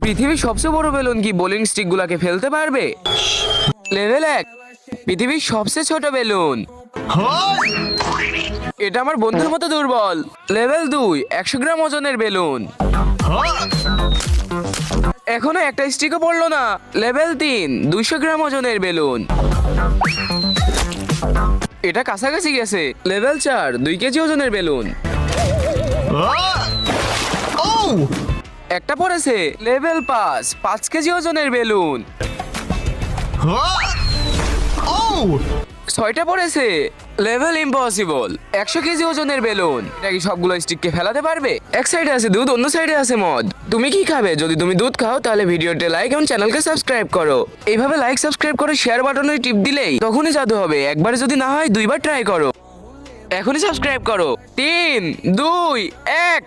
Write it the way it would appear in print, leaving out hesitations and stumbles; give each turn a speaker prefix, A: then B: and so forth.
A: পৃথিবীর সবচেয়ে বড় বেলুন কি বোলিং স্টিক গুলাকে ফেলতে পারবে? লেভেল 1, পৃথিবীর সবচেয়ে ছোট বেলুন। এটা আমার বন্ধুর মতো দুর্বল। লেভেল 2, 100 গ্রাম ওজনের বেলুন। এখনো একটা স্টিকও পড়লো না। লেভেল 3, 200 গ্রাম ওজনের বেলুন। এটা কাছাকাছি গেছে। লেভেল 4, 2 কেজি ওজনের বেলুন। একটা পড়েছে। লেভেল 5, 5 কেজি ওজনের বেলুন। 6টা পড়েছে। লেভেল ইম্পসিবল, 100 কেজি ওজনের বেলুন। এটা কি সবগুলো স্টিককে ফেলাতে পারবে? এক সাইডে আছে দুধ, অন্য সাইডে আছে মদ। তুমি কি খাবে? যদি তুমি দুধ খাও তাহলে ভিডিওতে লাইক এবং চ্যানেলকে সাবস্ক্রাইব করো। এইভাবে লাইক সাবস্ক্রাইব করে শেয়ার বাটনে টিপ দিলেই তখনই জাদু হবে। একবার যদি না হয় 2বার ট্রাই করো। এখনই সাবস্ক্রাইব করো। 3, 2, 1।